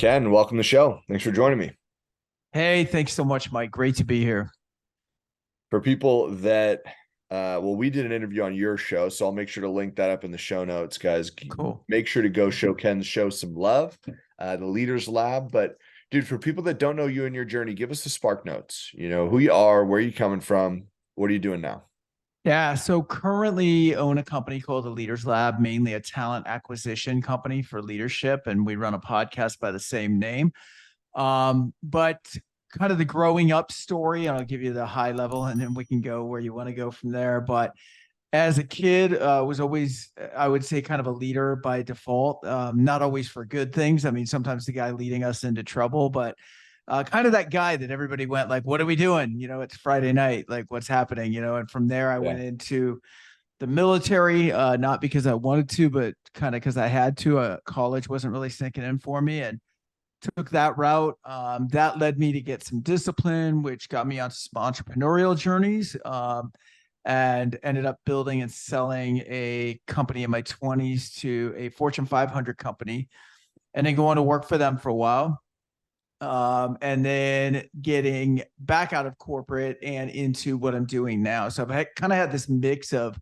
Ken, welcome to the show. Thanks for joining me. Hey, thanks so much, Mike. Great to be here. For people that, we did an interview on your show, so I'll make sure to link that up in the show notes, guys. Cool. Make sure to go show Ken's show some love, the Leaders Lab. But dude, for people that don't know you and your journey, give us the spark notes. You know, who you are, where you coming from, what are you doing now? Yeah, so currently own a company called the Leaders Lab, mainly a talent acquisition company for leadership, and we run a podcast by the same name. But kind of the growing up story, and I'll give you the high level, and then we can go where you want to go from there. But as a kid, was always, I would say, kind of a leader by default. Not always for good things. I mean, sometimes the guy leading us into trouble, but kind of that guy that everybody went like, "What are we doing?" It's Friday night. Like, what's happening? And from there, I Yeah. went into the military, not because I wanted to, but kind of because I had to. College wasn't really sinking in for me, and took that route. That led me to get some discipline, which got me onto some entrepreneurial journeys. And ended up building and selling a company in my 20s to a Fortune 500 company, and then going to work for them for a while. And then getting back out of corporate and into what I'm doing now. So I've kind of had this mix of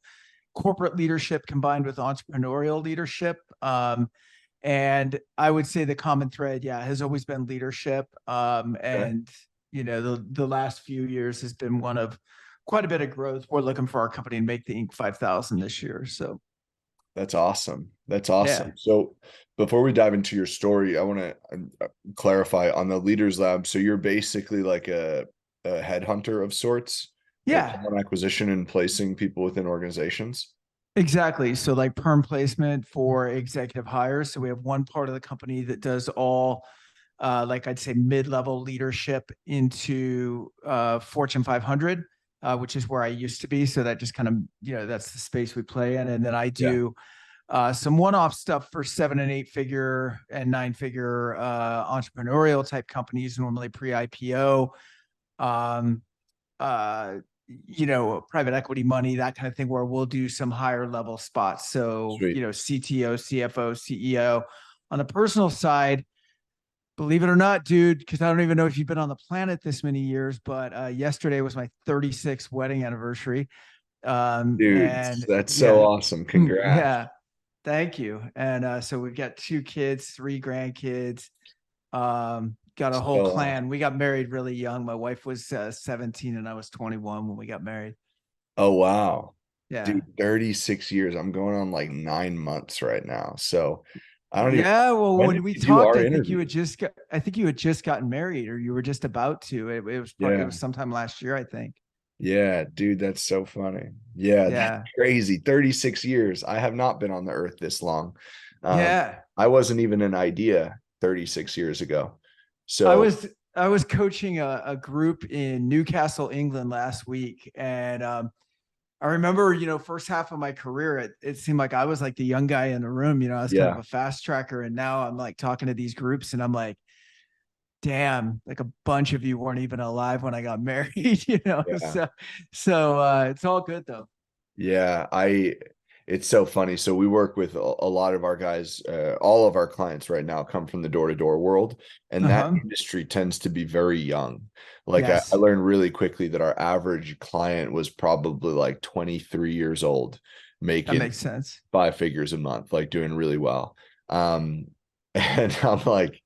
corporate leadership combined with entrepreneurial leadership. And I would say the common thread, yeah, has always been leadership. Okay. And the last few years has been one of quite a bit of growth. We're looking for our company to make the Inc. 5000 this year. So That's awesome. That's yeah, awesome. So before we dive into your story, I want to clarify on the Leaders Lab. So you're basically like a headhunter of sorts, yeah, talent acquisition and placing people within organizations. exactly. So like perm placement for executive hires. So we have one part of the company that does all, like I'd say mid-level leadership into Fortune 500, which is where I used to be. So that just kind of, that's the space we play in. And then I Yeah. do some one-off stuff for 7 and 8 figure and 9 figure entrepreneurial type companies, normally pre-IPO. Um, uh, Private equity money, that kind of thing, where we'll do some higher level spots. So, Sweet. CTO, CFO, CEO. On the personal side, believe it or not, dude, because I don't even know if you've been on the planet this many years, but yesterday was my 36th wedding anniversary. Dude, And that's so yeah, awesome. Congrats. yeah, thank you. And so we've got 2 kids, 3 grandkids, got a whole So clan. We got married really young. My wife was 17 and I was 21 when we got married. oh wow. Yeah. Dude, 36 years. I'm going on like 9 months right now. So I don't even Yeah. Well, when when did we you do talked, our interview? I think you had just gotten married or you were just about to. It Yeah. was sometime last year, I think. Yeah, dude, that's so funny. Yeah, that's Yeah. crazy. 36 years. I have not been on the earth this long. Um, Yeah. I wasn't even an idea 36 years ago. I So, was I was coaching a group in Newcastle, England last week, and I remember, first half of my career, it seemed like I was like the young guy in the room. I was kind of yeah, a fast tracker, and now I'm like talking to these groups, and I'm like, damn, like a bunch of you weren't even alive when I got married. yeah. So it's all good though. Yeah, it's so funny. So we work with a lot of our guys, all of our clients right now come from the door-to-door world, and that Uh-huh. industry tends to be very young. Like I Yes, learned really quickly that our average client was probably like 23 years old, that making makes sense. 5 figures a month, like doing really well. Um, and I'm like,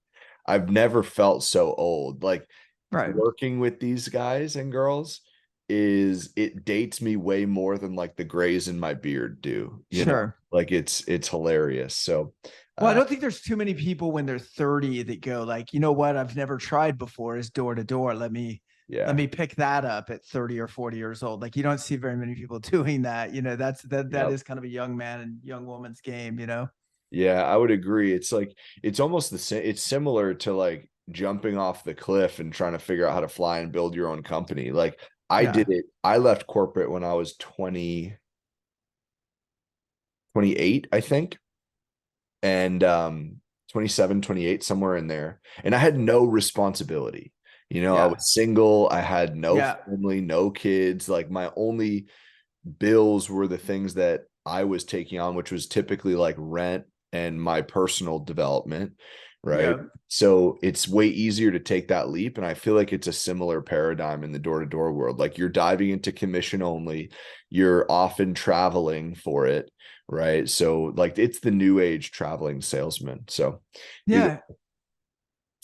I've never felt so old. Like Right. working with these guys and girls it dates me way more than like the grays in my beard do, Sure. like it's hilarious. So Well, I uh don't think there's too many people when they're 30 that go like, you know what, I've never tried before is door to door. Let yeah, me pick that up at 30 or 40 years old. Like you don't see very many people doing that. That yeah, is kind of a young man and young woman's game. yeah, I would agree. It's like it's almost the same. It's similar to like jumping off the cliff and trying to figure out how to fly and build your own company. Like I did Yeah. it. I left corporate when I was 28, I think, and 27, 28, somewhere in there. And I had no responsibility. I Yeah. was single, I had no Yeah. family, no kids. Like my only bills were the things that I was taking on, which was typically like rent and my personal development. right? Yeah. So it's way easier to take that leap. And I feel like it's a similar paradigm in the door-to-door world. Like you're diving into commission only, you're often traveling for it, right? So like it's the new age traveling salesman. So dude, Yeah.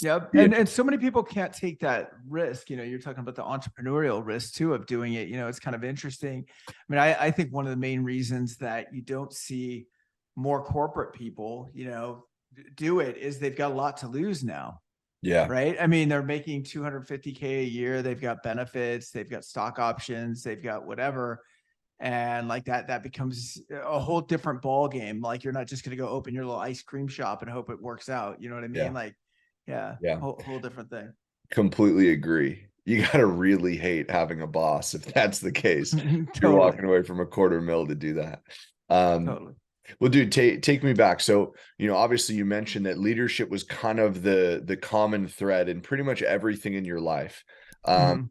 Yep. yeah, And so many people can't take that risk. You're talking about the entrepreneurial risk too of doing it. It's kind of interesting. I mean, I think one of the main reasons that you don't see more corporate people, do it is they've got a lot to lose now. yeah, Right. I mean, they're making 250K a year. They've got benefits, they've got stock options, they've got whatever. And like that becomes a whole different ball game. Like you're not just going to go open your little ice cream shop and hope it works out. You know what I yeah, mean? Like, yeah, yeah. whole different thing. Completely agree. You got to really hate having a boss if that's the case. You're Totally. walking away from a quarter mil to do that. Um, Totally. well, dude, take me back. So, obviously you mentioned that leadership was kind of the common thread in pretty much everything in your life. Um, Mhm.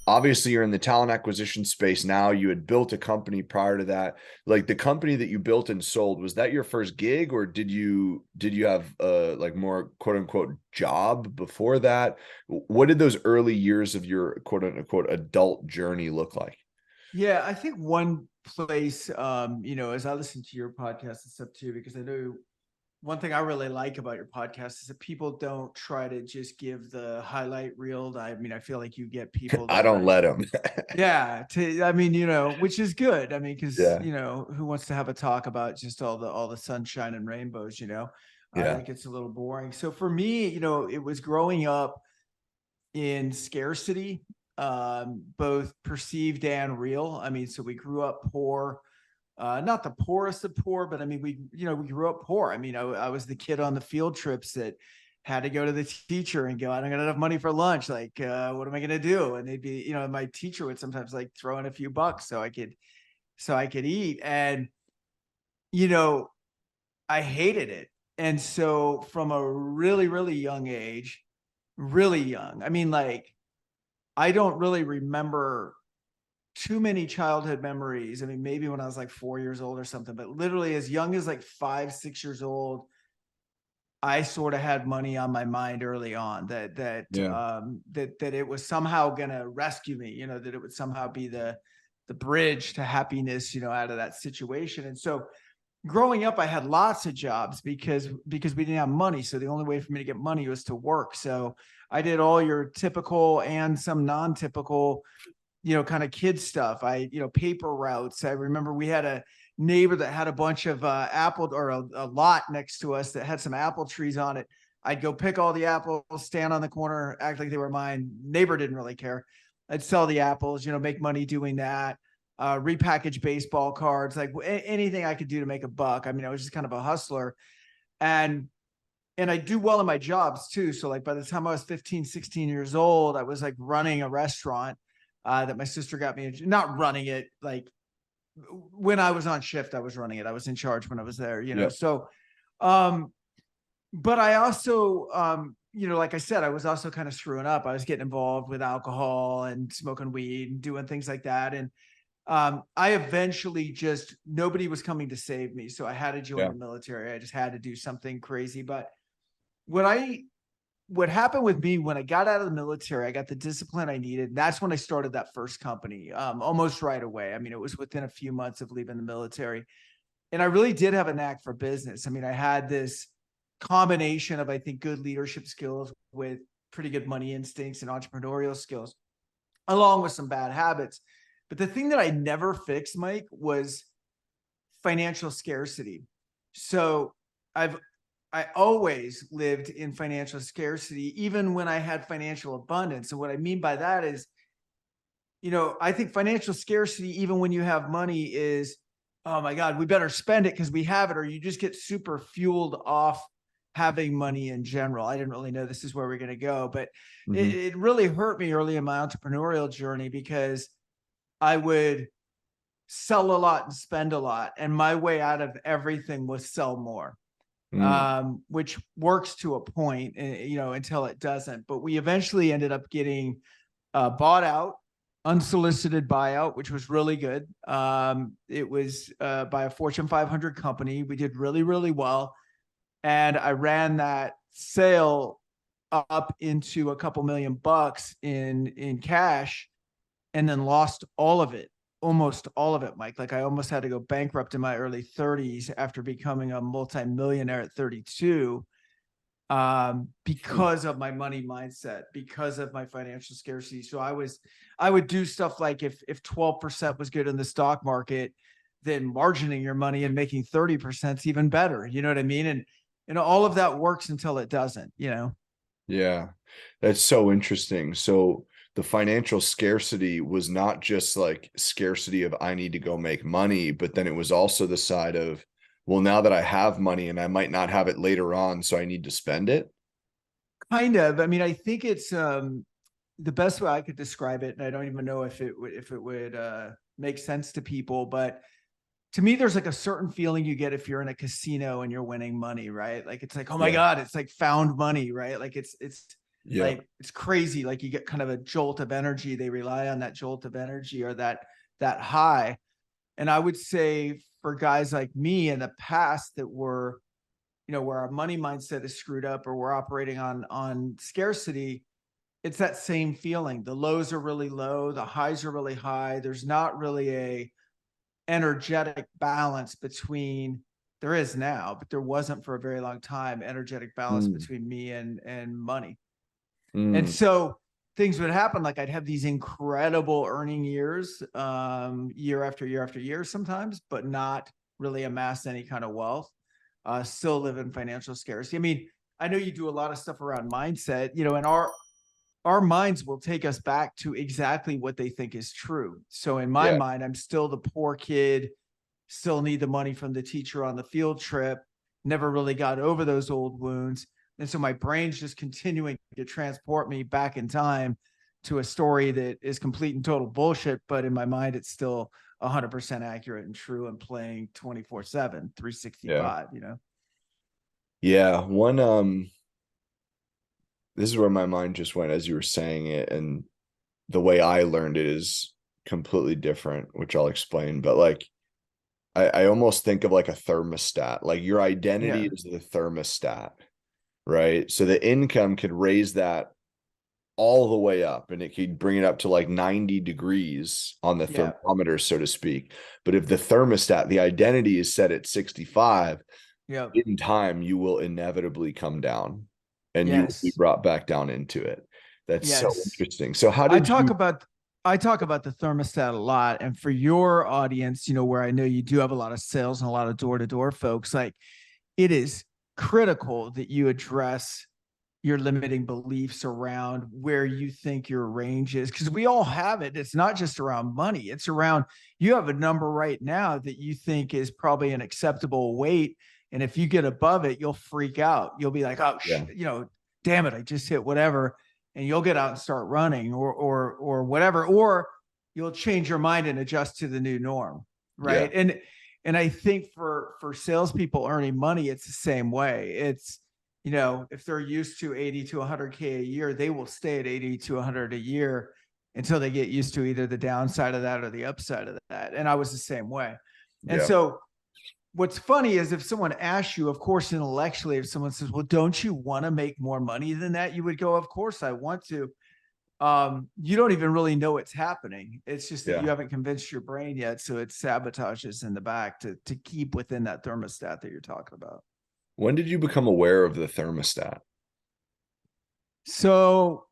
Obviously you're in the talent acquisition space now. You had built a company prior to that. Like the company that you built and sold, was that your first gig, or did you have like more quote unquote job before that? What did those early years of your quote unquote adult journey look like? Yeah, I think one place, as I listen to your podcast and stuff too, because I know one thing I really like about your podcast is that people don't try to just give the highlight reel. I mean, I feel like you get people I that don't are, let them. yeah, I mean, which is good. I mean, because, Yeah. who wants to have a talk about just all the sunshine and rainbows, Yeah. that gets a little boring. So for me, it was growing up in scarcity, both perceived and real. I mean, so we grew up poor, not the poorest of poor, but I mean, we grew up poor. I mean, I was the kid on the field trips that had to go to the teacher and go, I don't got enough money for lunch. Like, what am I going to do? And they'd be, my teacher would sometimes like throw in a few bucks so I could eat. And, you know, I hated it. And so from a really, really young age, really young, I mean, like, I don't really remember too many childhood memories. I mean, maybe when I was like 4 years old or something, but literally as young as like 5, 6 years old, I sort of had money on my mind early on Yeah. that it was somehow gonna rescue me, that it would somehow be the bridge to happiness, out of that situation. And so growing up, I had lots of jobs because we didn't have money. So the only way for me to get money was to work. So I did all your typical and some non-typical, kind of kid stuff. Paper routes. I remember we had a neighbor that had a bunch of apple or a lot next to us that had some apple trees on it. I'd go pick all the apples, stand on the corner, act like they were mine. Neighbor didn't really care. I'd sell the apples, make money doing that. Repackage baseball cards, like anything I could do to make a buck. I mean, I was just kind of a hustler, and I do well in my jobs too. So like by the time I was 15, 16 years old, I was like running a restaurant that my sister got me, not running it, like when I was on shift, I was running it. I was in charge when I was there, Yep. So, um, but I also, like I said, I was also kind of screwing up. I was getting involved with alcohol and smoking weed and doing things like that. And I eventually just, nobody was coming to save me. So I had to join Yeah. the military. I just had to do something crazy. But what happened with me when I got out of the military, I got the discipline I needed. That's when I started that first company, almost right away. I mean, it was within a few months of leaving the military. And I really did have a knack for business. I mean, I had this combination of, I think, good leadership skills with pretty good money instincts and entrepreneurial skills, along with some bad habits. But the thing that I never fixed, Mike, was financial scarcity. So I've I always lived in financial scarcity, even when I had financial abundance. And what I mean by that is, I think financial scarcity, even when you have money, is, oh my God, we better spend it because we have it, or you just get super fueled off having money in general. I didn't really know this is where we're going to go, but Mhm. it really hurt me early in my entrepreneurial journey because I would sell a lot and spend a lot. And my way out of everything was sell more, Mm. which works to a point, until it doesn't. But we eventually ended up getting bought out, unsolicited buyout, which was really good. It was by a Fortune 500 company. We did really, really well. And I ran that sale up into a couple $1,000,000 in cash, and then lost all of it, almost all of it, Mike. Like I almost had to go bankrupt in my early 30s after becoming a multimillionaire at 32, because of my money mindset, because of my financial scarcity. So I would do stuff like if 12% was good in the stock market, then margining your money and making 30% is even better. You know what I mean? And all of that works until it doesn't, you know? Yeah, that's so interesting. So the financial scarcity was not just like scarcity of I need to go make money, but then it was also the side of, well, now that I have money and I might not have it later on, so I need to spend it. Kind of. I mean, I think it's the best way I could describe it, and I don't even know if it would make sense to people, but to me, there's like a certain feeling you get if you're in a casino and you're winning money, right? Like it's like, oh my Yeah. God, it's like found money, right? Like it's Yeah. like it's crazy. Like you get kind of a jolt of energy. They rely on that jolt of energy or that high. And I would say for guys like me in the past that were, you know, where our money mindset is screwed up or we're operating on scarcity, it's that same feeling. The lows are really low, the highs are really high. There's not really a energetic balance between, there is now, but there wasn't for a very long time, energetic balance Mm, between me and money. And mm, so things would happen, like I'd have these incredible earning years, year after year after year sometimes, but not really amass any kind of wealth, still live in financial scarcity. I mean, I know you do a lot of stuff around mindset, you know, and our minds will take us back to exactly what they think is true. So in my yeah. mind, I'm still the poor kid, still need the money from the teacher on the field trip, never really got over those old wounds. And so my brain's just continuing to transport me back in time to a story that is complete and total bullshit. But in my mind, it's still 100% accurate and true and playing 24/7, Yeah. 365, you know? Yeah. This is where my mind just went as you were saying it. And the way I learned it is completely different, which I'll explain. But like, I almost think of like a thermostat, like your identity Yeah. is the thermostat, right? So the income could raise that all the way up and it could bring it up to like 90 degrees on the Yeah. thermometer, so to speak. But if the thermostat, the identity is set at 65, Yeah. in time, you will inevitably come down and you will be Yes. brought back down into it. That's so Yes. interesting. So how I did talk you, about I talk about the thermostat a lot. And for your audience, you know, where I know you do have a lot of sales and a lot of door-to-door folks, like it is critical that you address your limiting beliefs around where you think your range is. Because we all have it. It's not just around money. It's around, you have a number right now that you think is probably an acceptable weight. And if you get above it, you'll freak out. You'll be like, oh, yeah, you know, damn it, I just hit whatever. And you'll get out and start running or whatever, or you'll change your mind and adjust to the new norm. yeah, Right. And I think for salespeople earning money, it's the same way. It's, you know, if they're used to 80 to 100K a year, they will stay at 80 to 100 a year until they get used to either the downside of that or the upside of that. And I was the same way. And yeah, so what's funny is if someone asks you, of course, intellectually, if someone says, well, don't you want to make more money than that? You would go, of course I want to. You don't even really know what's happening. It's just that you yeah. haven't convinced your brain yet. So it sabotages in the back to keep within that thermostat that you're talking about. When did you become aware of the thermostat? So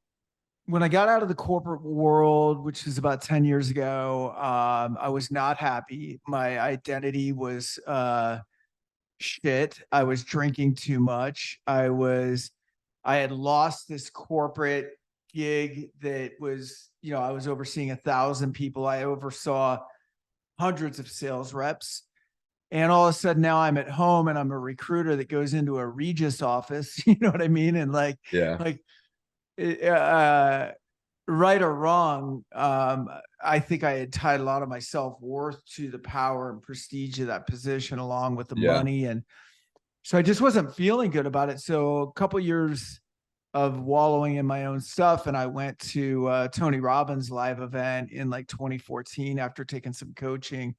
when I got out of the corporate world, which is about 10 years ago, I was not happy. My identity was shit. I was drinking too much. I had lost this corporate gig that was, you know, I was overseeing 1,000 people. I oversaw hundreds of sales reps. And all of a sudden now I'm at home and I'm a recruiter that goes into a Regis office. You know what I mean? And Yeah, like, uh, right or wrong, I think I had tied a lot of my self-worth to the power and prestige of that position along with the yeah. money. And so I just wasn't feeling good about it. So a couple years of wallowing in my own stuff. And I went to Tony Robbins live event in like 2014 after taking some coaching.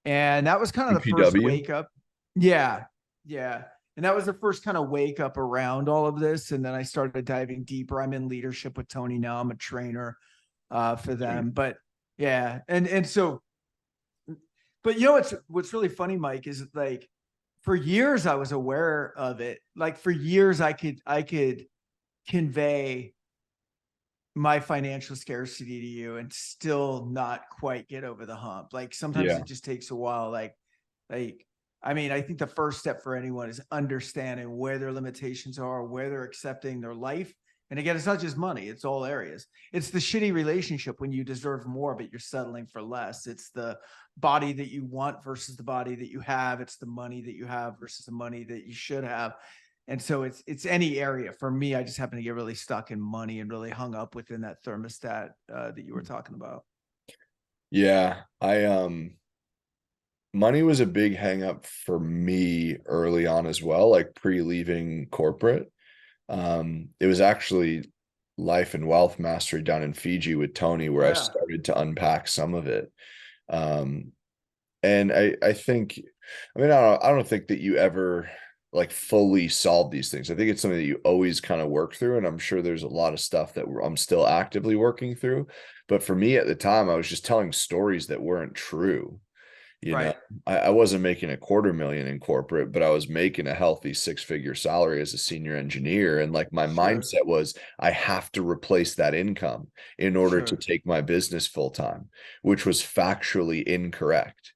And that was kind of the first UPW? wake up. Yeah. Yeah. And that was the first kind of wake up around all of this. And then I started diving deeper. I'm in leadership with Tony now. I'm a trainer for Sweet. them. But yeah, and so, but you know what's really funny, Mike, is like for years I was aware of it. Like for years I could convey my financial scarcity to you and still not quite get over the hump. Like sometimes Yeah. it just takes a while. Like, I mean, I think the first step for anyone is understanding where their limitations are, where they're accepting their life. And again, it's not just money, it's all areas. It's the shitty relationship when you deserve more, but you're settling for less. It's the body that you want versus the body that you have. It's the money that you have versus the money that you should have. And so it's any area. For me, I just happen to get really stuck in money and really hung up within that thermostat that you were talking about. Yeah. Money was a big hang up for me early on as well, like pre-leaving corporate. It was actually Life and Wealth Mastery down in Fiji with Tony where Oh I yeah. started to unpack some of it. Um, and I think, I mean, I don't think that you ever like fully solve these things. I think it's something that you always kind of work through, and I'm sure there's a lot of stuff that I'm still actively working through. But for me at the time, I was just telling stories that weren't true. You know, Right. I wasn't making a quarter million in corporate, but I was making a healthy six-figure salary as a senior engineer. And like my Sure. mindset was, I have to replace that income in order to Sure. take my business full time, which was factually incorrect.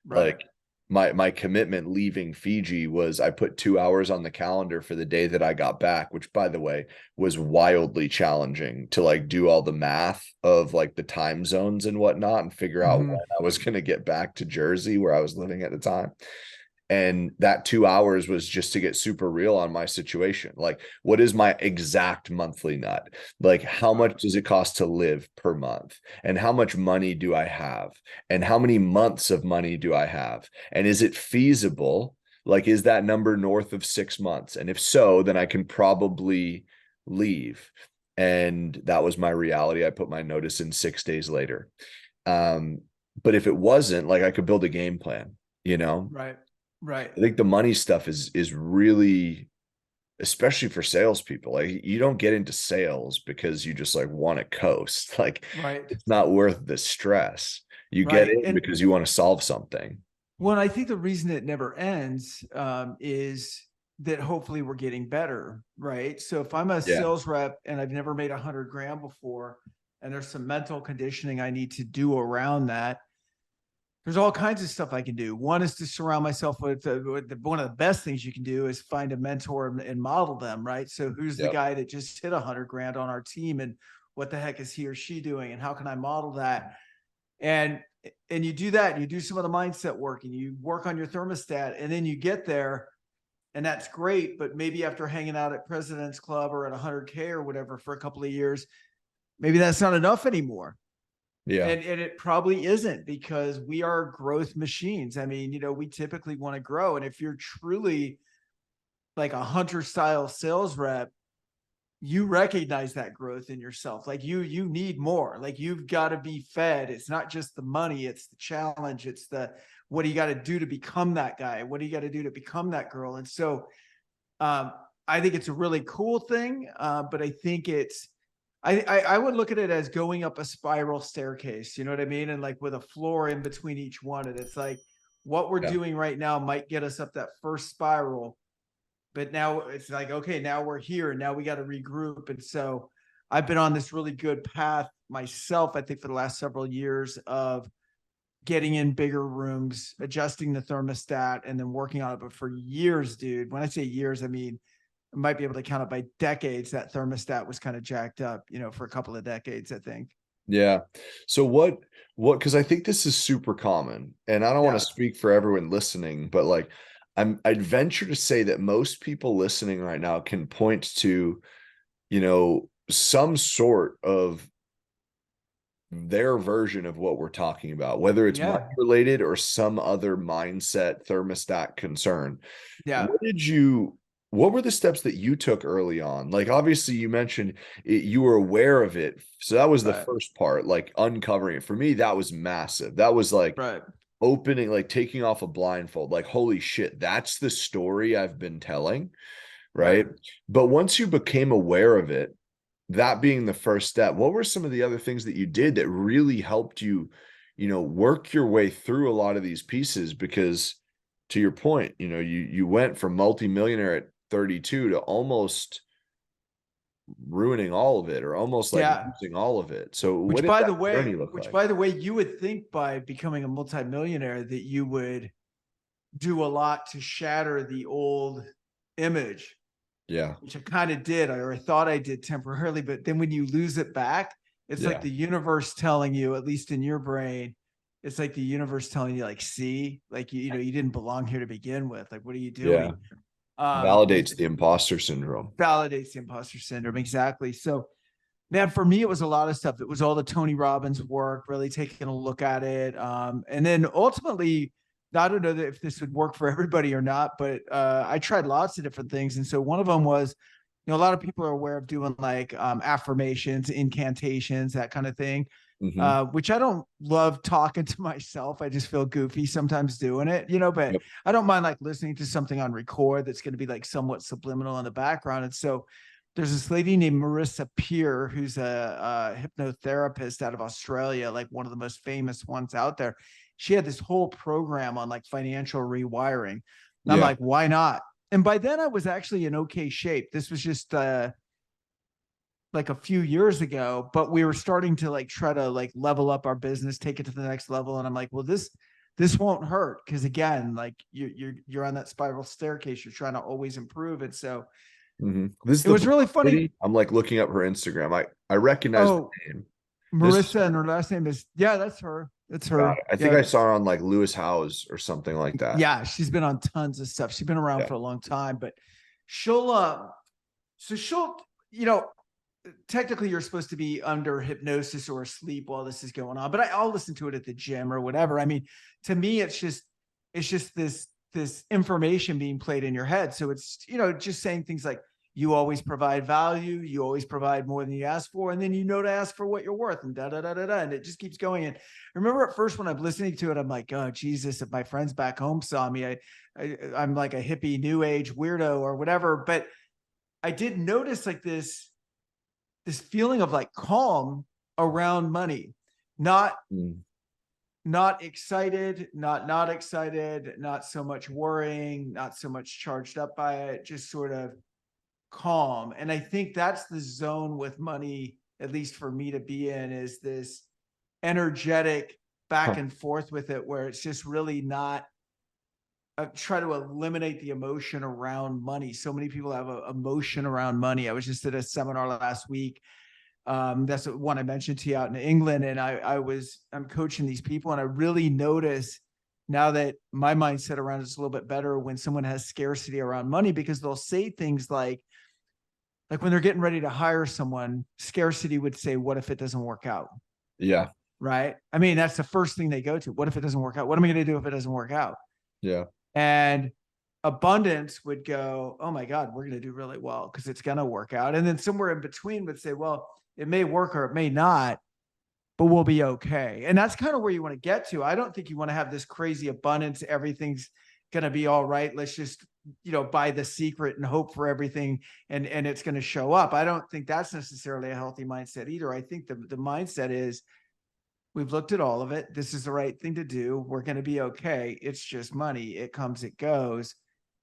Right. Like my commitment leaving Fiji was I put 2 hours on the calendar for the day that I got back, which by the way was wildly challenging to like do all the math of like the time zones and whatnot and figure out Mm-hmm. when I was going to get back to Jersey where I was living at the time. And that 2 hours was just to get super real on my situation. Like, what is my exact monthly nut? Like, how Right. much does it cost to live per month? And how much money do I have? And how many months of money do I have? And is it feasible? Like, is that number north of 6 months? And if so, then I can probably leave. And that was my reality. I put my notice in 6 days later. Um, but if it wasn't, like, I could build a game plan, you know? Right. Right. I think the money stuff is really, especially for salespeople. Like you don't get into sales because you just like want to coast. Like Right. it's not worth the stress. You get Right. in And because you want to solve something. well, I think the reason it never ends is that hopefully we're getting better, right? So if I'm a Yeah. sales rep and I've never made 100 grand before, and there's some mental conditioning I need to do around that, there's all kinds of stuff I can do. One is to surround myself with one of the best things you can do is find a mentor and model them, right? So who's the Yep. guy that just hit 100 grand on our team, and what the heck is he or she doing, and how can I model that? And and you do that, and you do some of the mindset work, and you work on your thermostat, and then you get there, and that's great. But maybe after hanging out at President's Club or at 100K or whatever for a couple of years, maybe that's not enough anymore. Yeah. And it probably isn't, because we are growth machines. I mean, we typically want to grow. And if you're truly like a hunter style sales rep, you recognize that growth in yourself. Like you need more. Like you've got to be fed. It's not just the money, it's the challenge. It's the what do you got to do to become that guy? What do you got to do to become that girl? And so um, I think it's a really cool thing. But I think I would look at it as going up a spiral staircase. You know what I mean? And like with a floor in between each one. And it's like what we're Yeah. doing right now might get us up that first spiral, but now it's like, okay, now we're here. Now we got to regroup. And so I've been on this really good path myself, I think, for the last several years of getting in bigger rooms, adjusting the thermostat, and then working on it. But for years, dude, when I say years, I mean, I might be able to count it by decades. That thermostat was kind of jacked up, for a couple of decades, I think. Yeah. So because I think this is super common, and I don't want to Yeah. speak for everyone listening, but like I'd venture to say that most people listening right now can point to, some sort of their version of what we're talking about, whether it's money Yeah. related or some other mindset thermostat concern. Yeah. What were the steps that you took early on? Like, obviously, you mentioned you were aware of it. So that was the Right. first part, like uncovering it. For me, that was massive. That was like, Right. opening, like taking off a blindfold, like, holy shit, that's the story I've been telling, Right. right? But once you became aware of it, that being the first step, what were some of the other things that you did that really helped you, work your way through a lot of these pieces? Because to your point, you went from multimillionaire at 32 to almost ruining all of it, or almost like Yeah. losing all of it. So what Which did by that the way, journey look which like? by the way, you would think by becoming a multimillionaire that you would do a lot to shatter the old image, Yeah. which I kind of did, or I thought I did temporarily. But then when you lose it back, it's like Yeah. the universe telling you, at least in your brain, it's like the universe telling you, like, see, like, you didn't belong here to begin with. Like, what are you Yeah. doing? Validates the imposter syndrome. Validates the imposter syndrome. Exactly. So, man, for me, it was a lot of stuff. It was all the Tony Robbins work, really taking a look at it. And then ultimately, I don't know if this would work for everybody or not, but I tried lots of different things. And so one of them was, a lot of people are aware of doing like affirmations, incantations, that kind of thing, Hmm. which I don't love talking to myself. I just feel goofy sometimes doing it, but Yep. I don't mind like listening to something on record that's going to be like somewhat subliminal in the background. And so there's this lady named Marissa Peer, who's a hypnotherapist out of Australia, like one of the most famous ones out there. She had this whole program on like financial rewiring. And I'm Yeah. like, why not? And by then I was actually in okay shape. This was just like a few years ago, but we were starting to like try to like level up our business, take it to the next level. And I'm like, well, this won't hurt, because again, like you're on that spiral staircase. You're trying to always improve it. So This is it the was Black really funny. City. I'm like looking up her Instagram. I recognize the Oh, name. This is Marissa, and her last name is, yeah, that's her. That's got her. it. I think Yeah. I saw her on like Lewis Howes or something like that. Yeah. She's been on tons of stuff. She's been around Yeah. for a long time, but she'll, so she'll, you know, technically you're supposed to be under hypnosis or asleep while this is going on, but I'll listen to it at the gym or whatever. I mean, to me, it's just this information being played in your head. So it's, just saying things like, you always provide value, you always provide more than you ask for, and then you know to ask for what you're worth, and da da da da da, and it just keeps going. And I remember at first when I'm listening to it, I'm like, oh Jesus, if my friends back home saw me, I'm like a hippie new age weirdo or whatever. But I did notice like this feeling of like calm around money, not Mm. not excited, not excited, not so much worrying, not so much charged up by it, just sort of calm. And I think that's the zone with money, at least for me to be in, is this energetic back Huh. and forth with it, where it's just really not try to eliminate the emotion around money. So many people have a emotion around money. I was just at a seminar last week. That's the one I mentioned to you out in England. And I'm coaching these people, and I really notice now that my mindset around it's a little bit better when someone has scarcity around money, because they'll say things like when they're getting ready to hire someone, scarcity would say, what if it doesn't work out? Yeah. Right. I mean, that's the first thing they go to. What if it doesn't work out? What am I going to do if it doesn't work out? Yeah. And abundance would go, oh my God, we're going to do really well because it's going to work out. And then somewhere in between would say, well, it may work or it may not, but we'll be okay. And that's kind of where you want to get to. I don't think you want to have this crazy abundance. Everything's going to be all right. Let's just, buy the secret and hope for everything and it's going to show up. I don't think that's necessarily a healthy mindset either. I think the mindset is, we've looked at all of it. This is the right thing to do. We're going to be okay. It's just money. It comes, it goes,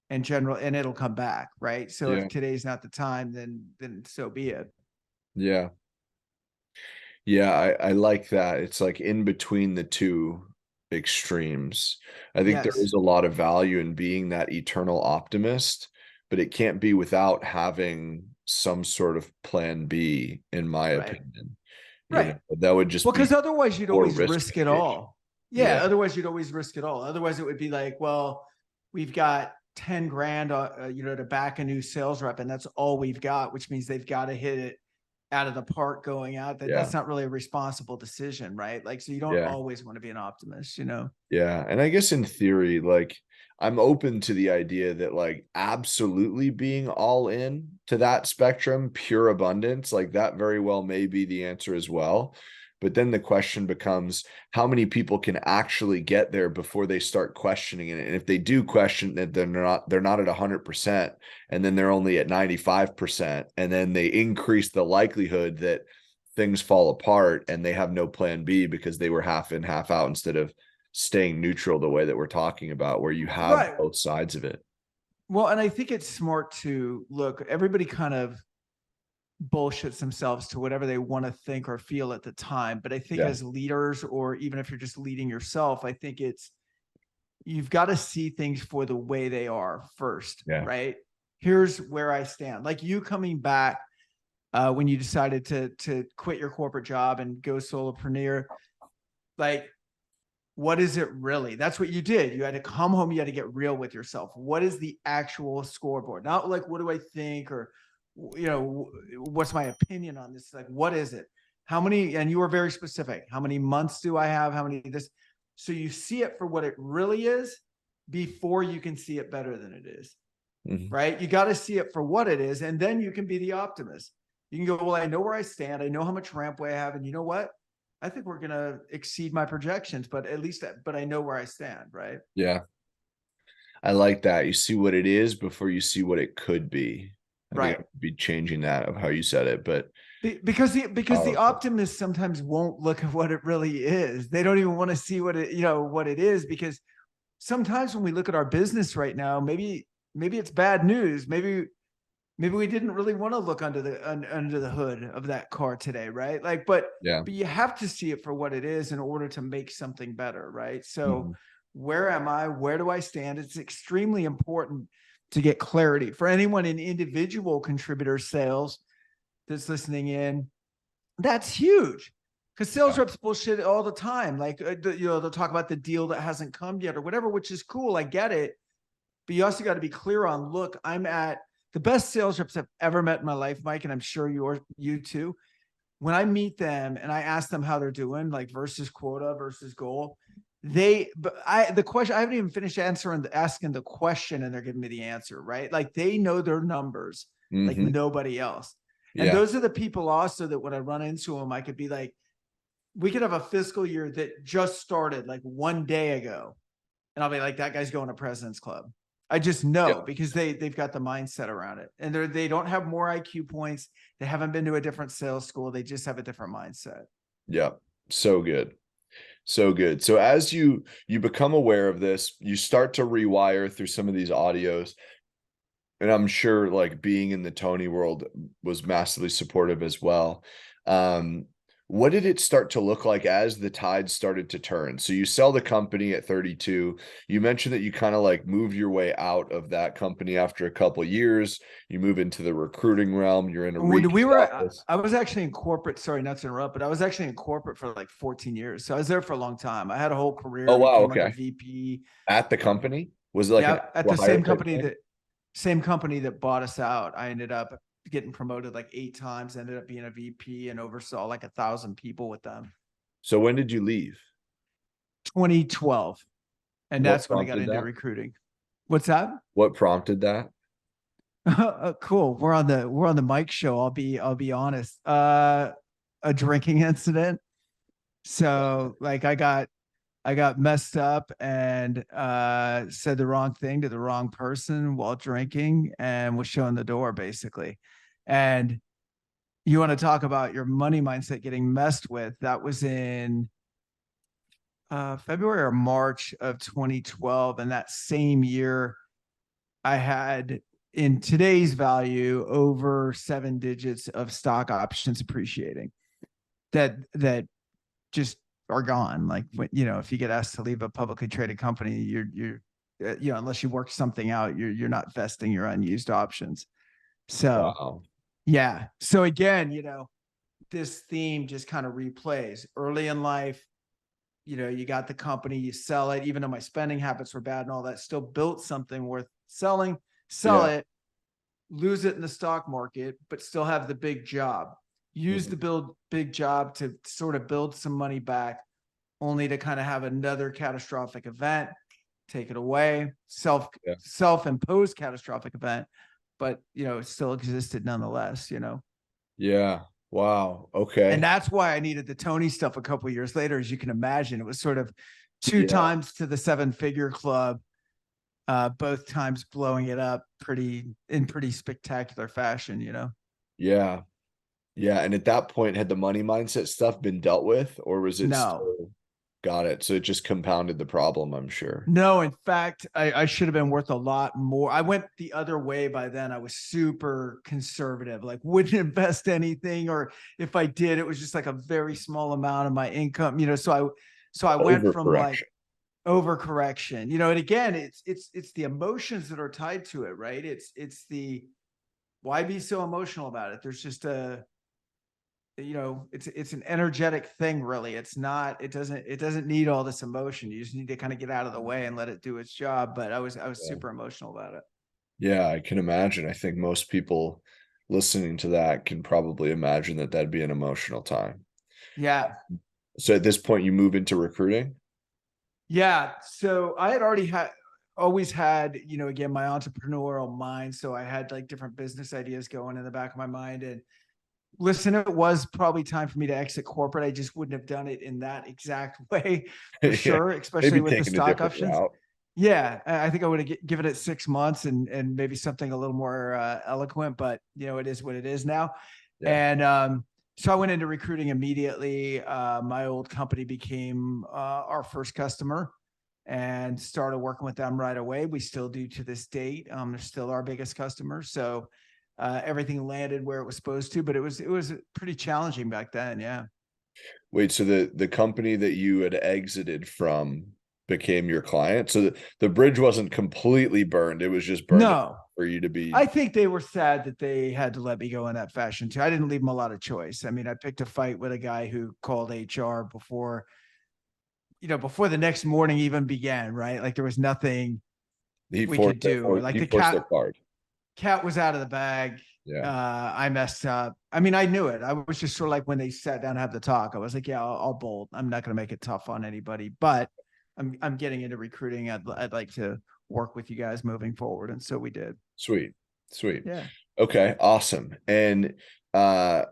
and it'll come back. Right. So Yeah. if today's not the time, then so be it. Yeah. Yeah. I like that. It's like in between the two extremes. I think there Yes. is a lot of value in being that eternal optimist, but it can't be without having some sort of plan B, in my Right. opinion. Right. That would Well, just because be otherwise you'd more always risk risk it mitigation. all. Yeah. Yeah. Otherwise you'd always risk it all. Otherwise it would be like, well, we've got 10 grand, to back a new sales rep, and that's all we've got, which means they've got to hit it out of the park going out. Yeah. That's not really a responsible decision, right? Like, so you don't Yeah. always want to be an optimist. Yeah. And I guess in theory, like I'm open to the idea that like absolutely being all in to that spectrum, pure abundance, like that very well may be the answer as well. But then the question becomes, how many people can actually get there before they start questioning it? And if they do question that, they're not at 100%, and then they're only at 95%, and then they increase the likelihood that things fall apart and they have no plan B because they were half in, half out, instead of staying neutral the way that we're talking about, where you have Right. both sides of it. Well, and I think it's smart to look, everybody kind of bullshits themselves to whatever they want to think or feel at the time. But I think as leaders, or even if you're just leading yourself, I think you've got to see things for the way they are first, right? Here's where I stand. Like you coming back when you decided to quit your corporate job and go solopreneur, like, what is it really? That's what you did. You had to come home. You had to get real with yourself. What is the actual scoreboard? Not like, what do I think? Or, what's my opinion on this? Like, what is it? How many, and you were very specific. How many months do I have? How many this? So you see it for what it really is before you can see it better than it is, right? You got to see it for what it is. And then you can be the optimist. You can go, well, I know where I stand. I know how much rampway I have. And you know what? I think we're going to exceed my projections, but I know where I stand. Right. Yeah. I like that. You see what it is before you see what it could be. I think I'd be changing that of how you said it, but because the optimists sometimes won't look at what it really is. They don't even want to see what it is, because sometimes when we look at our business right now, maybe it's bad news. Maybe we didn't really want to look under the hood of that car today, right? Like, but you have to see it for what it is in order to make something better, right? So where am I? Where do I stand? It's extremely important to get clarity for anyone in individual contributor sales that's listening in. That's huge, because sales reps bullshit all the time. Like, they'll talk about the deal that hasn't come yet or whatever, which is cool. I get it. But you also got to be clear on, look, I'm at the best sales reps I've ever met in my life, Mike, and I'm sure you too. When I meet them and I ask them how they're doing, like versus quota versus goal, I haven't even finished asking the question, and they're giving me the answer, right? Like, they know their numbers like nobody else. And those are the people also that when I run into them, I could be like, we could have a fiscal year that just started like one day ago, and I'll be like, that guy's going to President's Club. I just know because they've got the mindset around it, and they don't have more IQ points. They haven't been to a different sales school. They just have a different mindset. Yeah. So good. So good. So as you become aware of this, you start to rewire through some of these audios. And I'm sure like being in the Tony world was massively supportive as well. What did it start to look like as the tide started to turn? So you sell the company at 32. You mentioned that you kind of like moved your way out of that company after a couple of years. You move into the recruiting realm. You're in a I was actually in corporate. Sorry, not to interrupt, but I was actually in corporate for like 14 years. So I was there for a long time. I had a whole career. Oh, wow. Okay. Like a VP at the company. Was it like at the same company that bought us out? I ended up getting promoted like 8 times, ended up being a VP and oversaw like 1,000 people with them. So when did you leave? 2012. And that's when I got into recruiting. What's that? What prompted that? Cool. We're on the Mike show. I'll be honest. A drinking incident. So like I got messed up and said the wrong thing to the wrong person while drinking and was showing the door, basically. And you want to talk about your money mindset getting messed with? That was in February or March of 2012. And that same year, I had, in today's value, over 7 digits of stock options appreciating that just are gone. Like, if you get asked to leave a publicly traded company, you're unless you work something out, you're not vesting your unused options. So yeah. So again, this theme just kind of replays early in life. You got the company, you sell it, even though my spending habits were bad and all that, still built something worth selling, sell it, lose it in the stock market, but still have the big job. Use the big job to sort of build some money back, only to kind of have another catastrophic event, take it away, self-imposed catastrophic event, but it still existed nonetheless. Yeah. Wow. And Okay. that's why I needed the Tony stuff a couple of years later. As you can imagine, it was sort of two Yeah. times to the 7-figure club, both times blowing it up in pretty spectacular fashion, you know? Yeah. Yeah. And at that point, had the money mindset stuff been dealt with, or was it No, still got it? So it just compounded the problem, I'm sure. no, in fact, I should have been worth a lot more. I went the other way by then. I was super conservative, like wouldn't invest anything, or if I did, it was just like a very small amount of my income, you know. So I went from like Overcorrection. overcorrection, you know, and again, it's the emotions that are tied to it, right? It's the why be so emotional about it? There's just a, you know, it's an energetic thing, really. It doesn't need all this emotion. You just need to kind of get out of the way and let it do its job. But I was Yeah. super emotional about it. Yeah, I can imagine. I think most people listening to that can probably imagine that that'd be an emotional time. Yeah. So at this point, you move into recruiting? Yeah. So I had always had, you know, again, my entrepreneurial mind. So I had like different business ideas going in the back of my mind. And listen, it was probably time for me to exit corporate. I just wouldn't have done it in that exact way for Yeah. sure, especially Maybe with the taking a stock different options. route. Yeah, I think I would have given it 6 months and maybe something a little more eloquent, but you know, it is what it is now. Yeah. And so I went into recruiting immediately. My old company became our first customer and started working with them right away. We still do to this date. They're still our biggest customer. So everything landed where it was supposed to, but it was pretty challenging back then. Yeah. Wait, so the company that you had exited from became your client? So the bridge wasn't completely burned. It was just burned enough No, for you to be I think they were sad that they had to let me go in that fashion too. I didn't leave them a lot of choice. I mean, I picked a fight with a guy who called HR before, you know, before the next morning even began, right? Like there was nothing he we could forced their do. Like he the forced their cat card. cat was out of the bag. Yeah. I messed up. I mean, I knew it. I was just sort of like when they sat down to have the talk, I was like, yeah, I'll bolt. I'm not going to make it tough on anybody, but I'm getting into recruiting. I'd like to work with you guys moving forward. And so we did. Sweet. Sweet. Yeah. Okay, awesome. And uh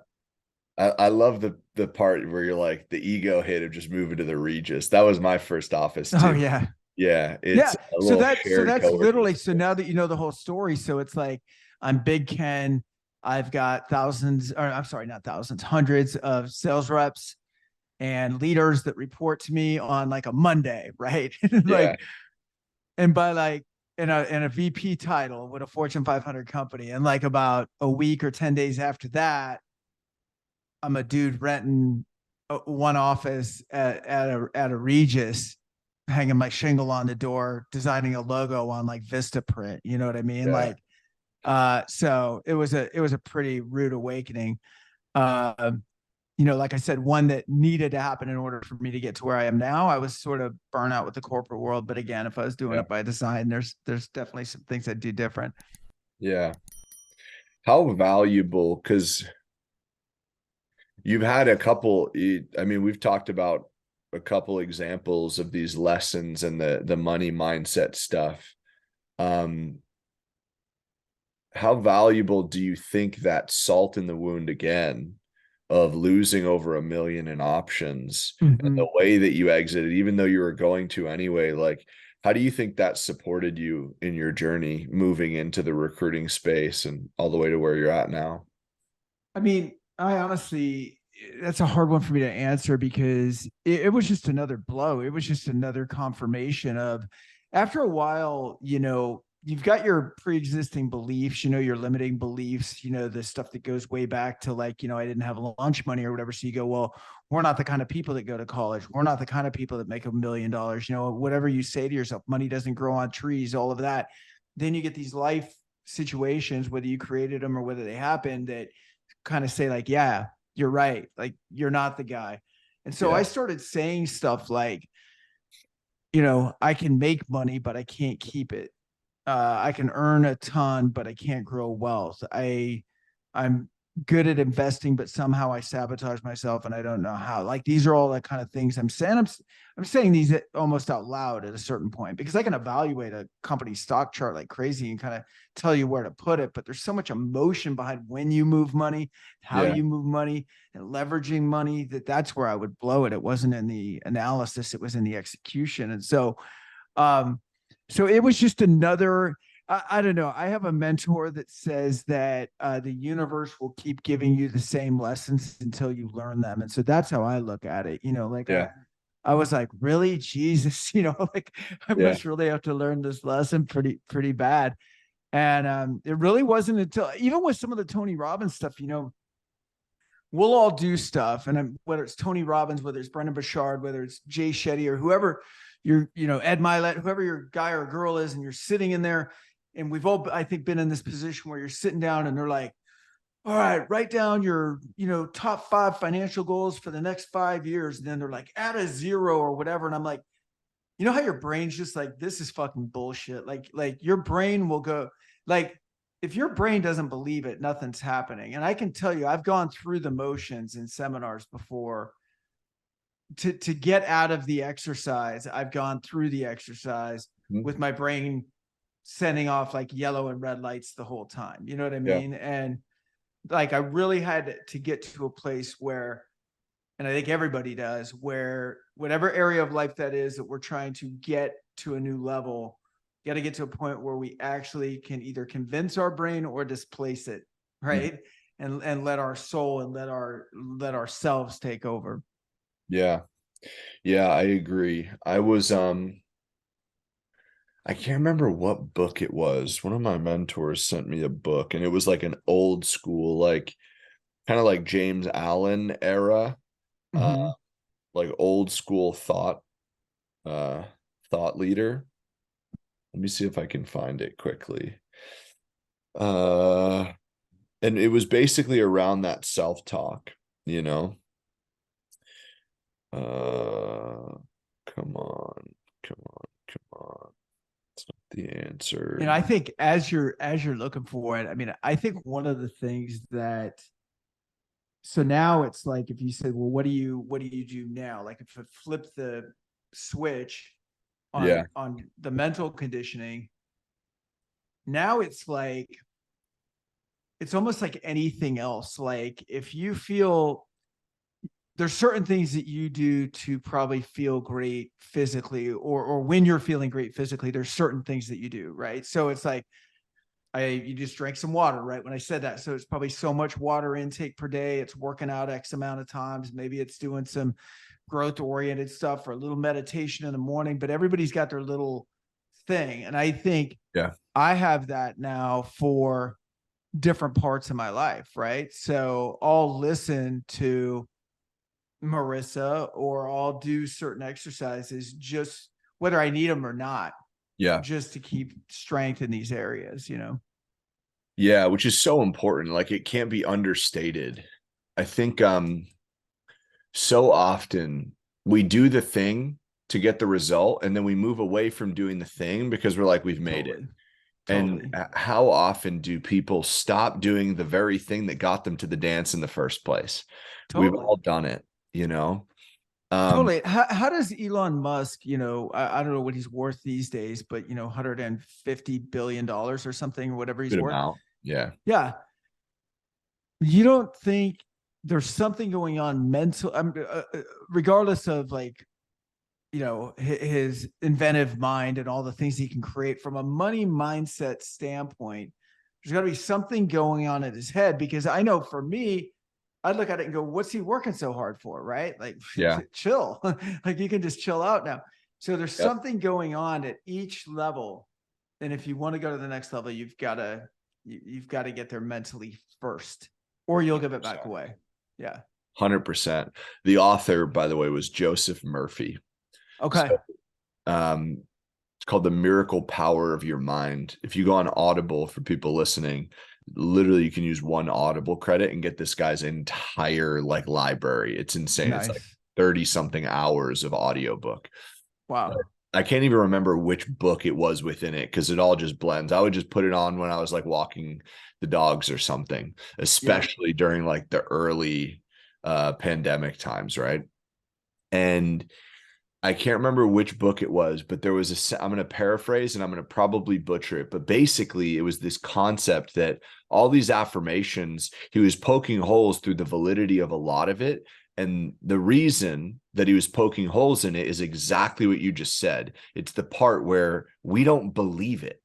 I love the part where you're like the ego hit of just moving to the Regis. That was my first office Oh too. yeah. Yeah, Yeah. it's a So little shared that's co-working literally, so space. now that you know the whole story, so it's like I'm Big Ken. I've got thousands, or I'm sorry, not thousands, hundreds of sales reps and leaders that report to me on like a Monday, right? Yeah, Like, and by like in a VP title with a Fortune 500 company, and like about a week or 10 days after that, I'm a dude renting one office at a Regis, hanging my shingle on the door, designing a logo on like Vista print. You know what I mean? yeah. Like, so it was a pretty rude awakening. Uh, you know, like I said, one that needed to happen in order for me to get to where I am now. I was sort of burnt out with the corporate world, but again, if I was doing Yeah. it by design, there's definitely some things I'd do different. Yeah. How valuable, because you've had a couple, I mean, we've talked about a couple examples of these lessons and the money mindset stuff. Um, how valuable do you think that salt in the wound again of losing over 1 million in options and the Mhm. way that you exited, even though you were going to anyway, like how do you think that supported you in your journey moving into the recruiting space and all the way to where you're at now? I mean, I honestly, that's a hard one for me to answer because it was just another blow. It was just another confirmation of, after a while, you know, you've got your pre-existing beliefs, you know, your limiting beliefs, you know, the stuff that goes way back to like, you know, I didn't have lunch money or whatever. So you go, well, we're not the kind of people that go to college. We're not the kind of people that make $1 million, you know, whatever you say to yourself, money doesn't grow on trees, all of that. Then you get these life situations, whether you created them or whether they happened, that kind of say like, yeah, you're right. Like you're not the guy. And so I Yeah. started saying stuff like, you know, I can make money, but I can't keep it. I can earn a ton, but I can't grow wealth. I'm good at investing, but somehow I sabotage myself and I don't know how. Like these are all the kind of things I'm saying. I'm saying these almost out loud at a certain point because I can evaluate a company's stock chart like crazy and kind of tell you where to put it. But there's so much emotion behind when you move money, how Yeah. you move money, and leveraging money that's where I would blow it. It wasn't in the analysis, it was in the execution. And um, so it was just another. I don't know. I have a mentor that says that the universe will keep giving you the same lessons until you learn them, and so that's how I look at it. You know, like Yeah. I was like, really, Jesus, you know, like I Yeah. must really have to learn this lesson pretty bad. And it really wasn't until even with some of the Tony Robbins stuff, you know, we'll all do stuff, and whether it's Tony Robbins, whether it's Brendan Burchard, whether it's Jay Shetty or whoever you know, Ed Milet, whoever your guy or girl is, and you're sitting in there, and we've all, I think, been in this position where you're sitting down and they're like, all right, write down your, you know, top 5 financial goals for the next 5 years. And then they're like, add a 0 or whatever. And I'm like, you know how your brain's just like, this is fucking bullshit. Like your brain will go, like, if your brain doesn't believe it, nothing's happening. And I can tell you, I've gone through the motions in seminars before to get out of the exercise. I've gone through the exercise with my brain sending off like yellow and red lights the whole time. You know what I Yeah. mean? And like, I really had to get to a place where, and I think everybody does, where whatever area of life that is that we're trying to get to a new level, got to get to a point where we actually can either convince our brain or displace it, right? And let our soul and let ourselves take over. Yeah. Yeah, I agree. I can't remember what book it was. One of my mentors sent me a book, and it was like an old school, like kind of like James Allen era, uh, Mm-hmm. like old school uh, thought leader. Let me see if I can find it quickly. Uh, and it was basically around that self-talk, you know. Uh, come on, come on, come on. It's not the And answer. I think as you're looking for it, I mean, I think one of the things that, so now it's like, if you say, well, what do you do now? Like if I flip the switch Yeah, on the mental conditioning, now it's like, it's almost like anything else. Like if you feel, there's certain things that you do to probably feel great physically, or when you're feeling great physically, there's certain things that you do, right? So it's like, you just drank some water, right? When I said that. So it's probably so much water intake per day. It's working out X amount of times. Maybe it's doing some growth oriented stuff or a little meditation in the morning, but everybody's got their little thing. And I think yeah, I have that now for different parts of my life, right? So I'll listen to Marissa or I'll do certain exercises just whether I need them or not, yeah, just to keep strength in these areas, you know? yeah, which is so important. Like it can't be understated. I think so often we do the thing to get the result, and then we move away from doing the thing because we're like, we've made it. Totally. And Totally. how often do people stop doing the very thing that got them to the dance in the first place? We've Totally. all done it, you know? Um, Totally. How does Elon Musk, you know, I don't know what he's worth these days, but, you know, $150 billion or something, whatever he's good worth. amount. Yeah. Yeah. You don't think there's something going on mental, regardless of like, you know, his inventive mind and all the things he can create from a money mindset standpoint, there's got to be something going on in his head, because I know for me, I'd look at it and go, what's he working so hard for? Right? Like, Yeah. chill. Like you can just chill out now. So there's Yep. something going on at each level. And if you want to go to the next level, you've got to get there mentally first, or you'll give it back 100%. away. Yeah. 100%. The author, by the way, was Joseph Murphy. Okay. So it's called The Miracle Power of Your Mind. If you go on Audible, for people listening, literally you can use one Audible credit and get this guy's entire like library. It's insane. It's like Nice. 30 something hours of audiobook. Wow. I can't even remember which book it was within it because it all just blends. I would just put it on when I was like walking the dogs or something, Yeah. especially during like the early pandemic times, right? And I can't remember which book it was, but there was I'm going to paraphrase and I'm going to probably butcher it, but basically it was this concept that all these affirmations, he was poking holes through the validity of a lot of it. And the reason that he was poking holes in it is exactly what you just said. It's the part where we don't believe it.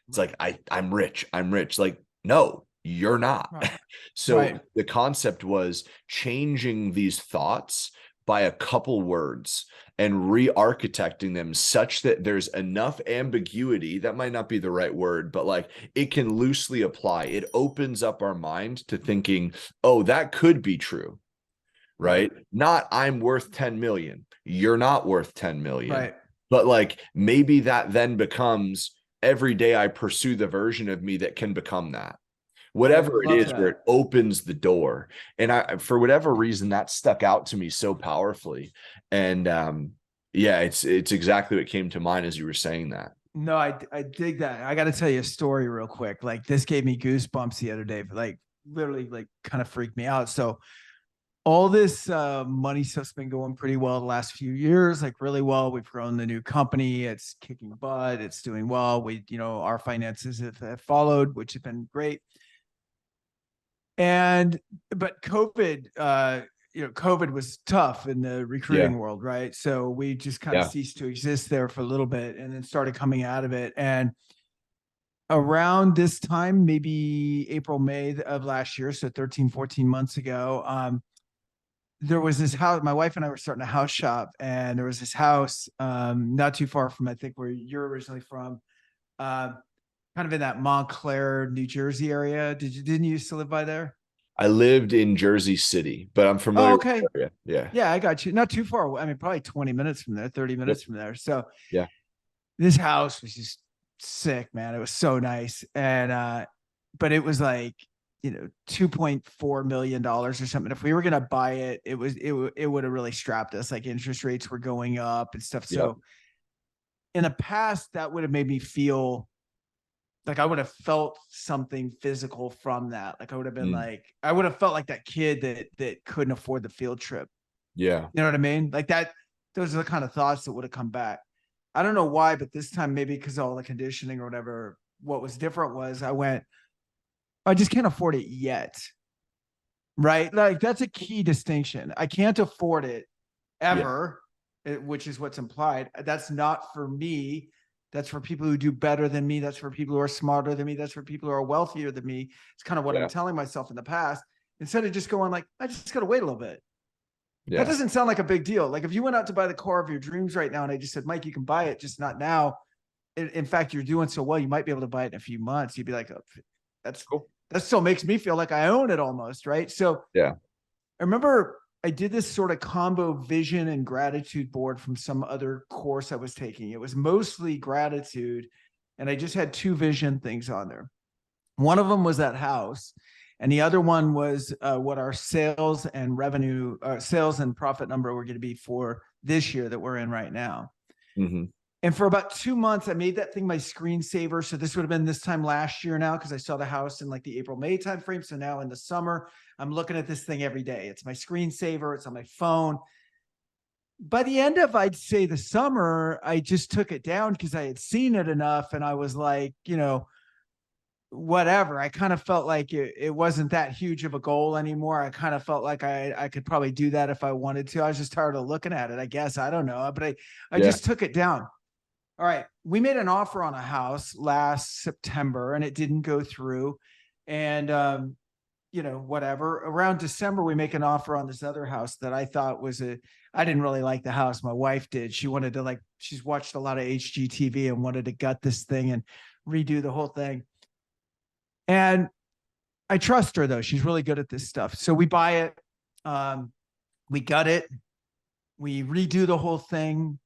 It's like, Right. I'm rich. I'm rich. Like, no, you're not. Right. So Right. the concept was changing these thoughts by a couple words and re-architecting them such that there's enough ambiguity. That might not be the right word, but like it can loosely apply. It opens up our mind to thinking, oh, that could be true, Right. right? Not I'm worth 10 million. You're not worth 10 million. Right. But like maybe that then becomes every day I pursue the version of me that can become that. I Whatever it love is, where that. it opens the door. And for whatever reason, that stuck out to me so powerfully. And yeah, it's exactly what came to mind as you were saying that. No, I dig that. I got to tell you a story real quick. Like this gave me goosebumps the other day, but like literally like kind of freaked me out. So all this money stuff's been going pretty well the last few years, like really well. We've grown the new company. It's kicking butt. It's doing well. Our finances have followed, which have been great. But COVID was tough in the Yeah. recruiting world, right? So we just kind of Yeah. ceased to exist there for a little bit and then started coming out of it. And around this time, maybe April, May of last year, so 13, 14 months ago, there was this house. My wife and I were starting a house shop, and there was this house not too far from, I think, where you're originally from, uh, kind of in that Montclair, New Jersey area. Didn't you used to live by there? I lived in Jersey City, but I'm Oh, familiar with okay. the area. Yeah. Yeah, I got you. Not too far away. I mean, probably 20 minutes from there, 30 Yep. minutes from there. So Yeah. this house was just sick, man. It was so nice. But it was like, $2.4 million or something. If we were gonna buy it, it would have really strapped us. Like interest rates were going up and stuff. Yep. So in the past, that would have made me feel like I would have felt something physical from that. Like Mm. I would have felt like that kid that couldn't afford the field trip. Yeah. You know what I mean? Like that, those are the kind of thoughts that would have come back. I don't know why, but this time, maybe because of all the conditioning or whatever, what was different was I just can't afford it yet. Right. Like that's a key distinction. I can't afford it Yeah. ever, which is what's implied. That's not for me. That's for people who do better than me. That's for people who are smarter than me. That's for people who are wealthier than me. It's kind of what I'm Yeah. telling myself in the past. Instead of just going like, I just got to wait a little bit. That Yeah. doesn't sound like a big deal. Like if you went out to buy the car of your dreams right now and I just said, Mike, you can buy it, just not now. In fact, you're doing so well, you might be able to buy it in a few months. You'd be like, oh, that's Cool. that still makes me feel like I own it almost, right? So Yeah. I remember I did this sort of combo vision and gratitude board from some other course I was taking. It was mostly gratitude, and I just had two vision things on there. One of them was that house, and the other one was what our sales and revenue, sales and profit number were going to be for this year that we're in right now. Mm-hmm. And for about 2 months, I made that thing my screensaver. So this would have been this time last year now, because I saw the house in like the April, May timeframe. So now in the summer, I'm looking at this thing every day. It's my screensaver. It's on my phone. By the end of, I'd say the summer, I just took it down because I had seen it enough. And I was like, whatever. I kind of felt like it wasn't that huge of a goal anymore. I kind of felt like I could probably do that if I wanted to. I was just tired of looking at it, I guess. I don't know. But I Yeah. just took it down. All right. We made an offer on a house last September and it didn't go through. And, whatever. Around December, we make an offer on this other house that I thought I didn't really like the house. My wife did. She wanted to she's watched a lot of HGTV and wanted to gut this thing and redo the whole thing. And I trust her though. She's really good at this stuff. So we buy it. We gut it. We redo the whole thing.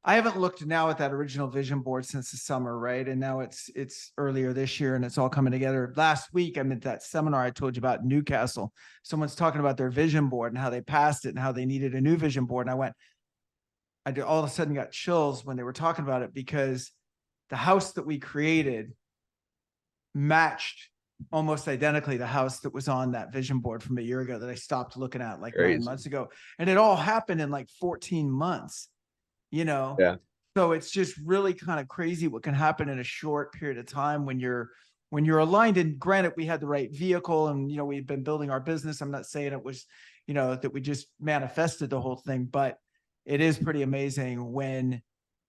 I haven't looked now at that original vision board since the summer, right? And now it's earlier this year and it's all coming together. Last week, I'm at that seminar I told you about in Newcastle. Someone's talking about their vision board and how they passed it and how they needed a new vision board. And I went, all of a sudden got chills when they were talking about it, because the house that we created matched almost identically the house that was on that vision board from a year ago that I stopped looking at like Crazy. 9 months ago. And it all happened in like 14 months, you know? Yeah. So it's just really kind of crazy what can happen in a short period of time when you're aligned. And granted, we had the right vehicle and, we've been building our business. I'm not saying it was, that we just manifested the whole thing, but it is pretty amazing when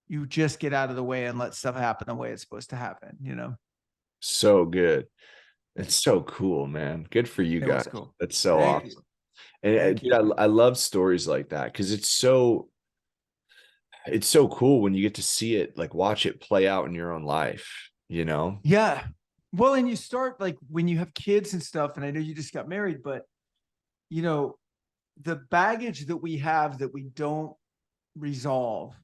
you just get out of the way and let stuff happen the way it's supposed to happen. So good. It's so cool, man. Good for you It was guys. cool. That's so Thank you. awesome. And Thank dude, you. I love stories like that because it's so cool when you get to see it, like watch it play out in your own life, you know? Yeah. Well, and you start like when you have kids and stuff, and I know you just got married, but the baggage that we have that we don't resolve,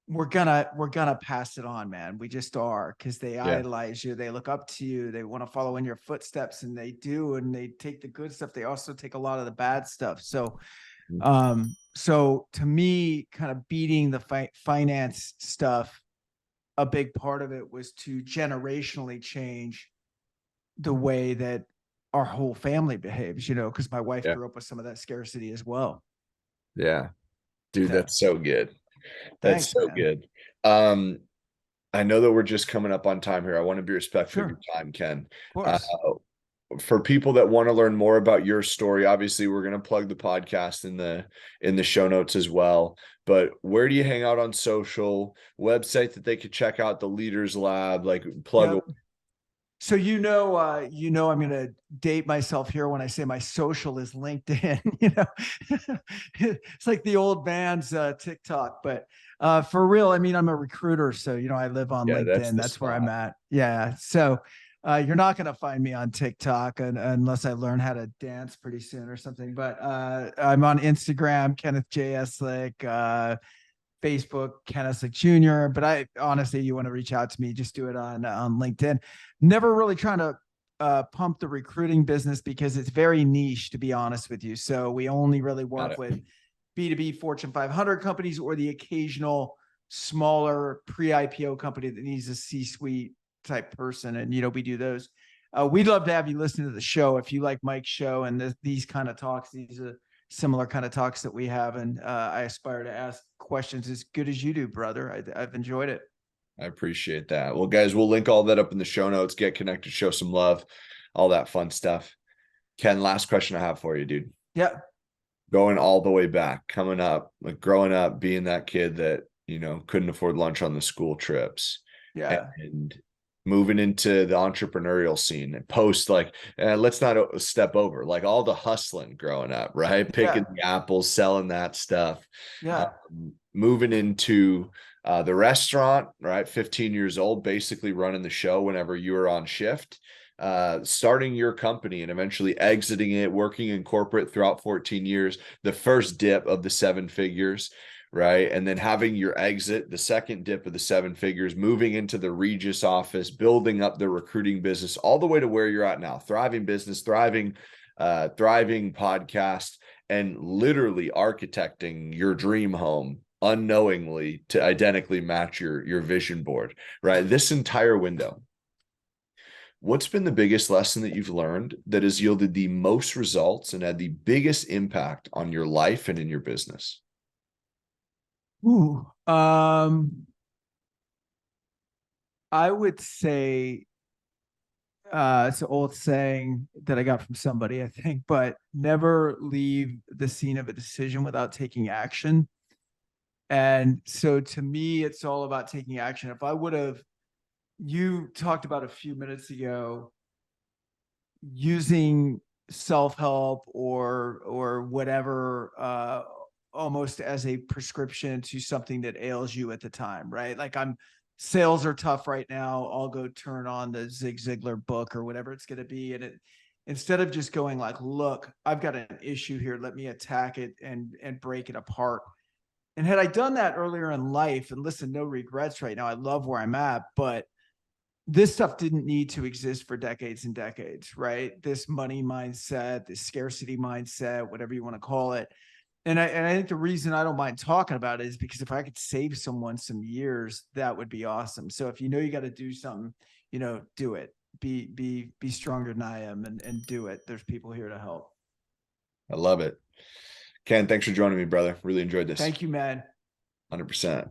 we're gonna pass it on, man. We just are, because they Yeah. idolize you, they look up to you, they want to follow in your footsteps, and they do, and they take the good stuff. They also take a lot of the bad stuff. So to me, kind of beating the finance stuff, a big part of it was to generationally change the way that our whole family behaves, because my wife Yeah. grew up with some of that scarcity as well. Yeah. Dude, Yeah. that's so good. That's Thanks, so man. good. Um, I know that we're just coming up on time here. I want to be respectful of Sure. your time, Ken. Of course. For people that want to learn more about your story, obviously we're going to plug the podcast in the show notes as well. But where do you hang out on social? Website that they could check out the Leaders Lab, like plug. Yep. So I'm gonna date myself here when I say my social is LinkedIn. It's like the old man's TikTok, but for real, I mean, I'm a recruiter, so I live on Yeah, that's LinkedIn. the That's where I'm spot. at. Yeah. So you're not gonna find me on TikTok unless I learn how to dance pretty soon or something. But I'm on Instagram, Kenneth J. Eslick, Facebook, Ken Eslick Jr. But I honestly, you want to reach out to me, just do it on LinkedIn. Never really trying to pump the recruiting business because it's very niche, to be honest with you. So we only really work with B2B Fortune 500 companies or the occasional smaller pre-IPO company that needs a C-suite type person. And, we do those. We'd love to have you listen to the show. If you like Mike's show and these kind of talks, these are similar kind of talks that we have. And I aspire to ask questions as good as you do, brother. I've enjoyed it. I appreciate that. Well, guys, we'll link all that up in the show notes. Get connected, show some love, all that fun stuff. Ken, last question I have for you, dude. Yeah. Going all the way back, coming up, like growing up, being that kid that, couldn't afford lunch on the school trips. Yeah. And moving into the entrepreneurial scene and post, like, let's not step over, like all the hustling growing up, right? Picking Yeah. the apples, selling that stuff. Yeah. Moving into the restaurant, right? 15 years old, basically running the show whenever you were on shift. Starting your company and eventually exiting it, working in corporate throughout 14 years, the first dip of the 7 figures, right? And then having your exit, the second dip of the 7 figures, moving into the Regis office, building up the recruiting business, all the way to where you're at now, thriving business, thriving podcast, and literally architecting your dream home unknowingly to identically match your vision board, right? This entire window. What's been the biggest lesson that you've learned that has yielded the most results and had the biggest impact on your life and in your business? Ooh. I would say it's an old saying that I got from somebody, I think, but never leave the scene of a decision without taking action. And so to me, it's all about taking action. If I would have, you talked about a few minutes ago, using self-help or whatever almost as a prescription to something that ails you at the time, right? Like sales are tough right now, I'll go turn on the Zig Ziglar book or whatever it's going to be, and instead of just going like, look, I've got an issue here, let me attack it and break it apart. And had I done that earlier in life, and listen, no regrets right now, I love where I'm at, but this stuff didn't need to exist for decades and decades, right? This money mindset, this scarcity mindset, whatever you want to call it. And I think the reason I don't mind talking about it is because if I could save someone some years, that would be awesome. So if you know you got to do something, do it. Be stronger than I am and do it. There's people here to help. I love it. Ken, thanks for joining me, brother. Really enjoyed this. Thank you, man. 100%.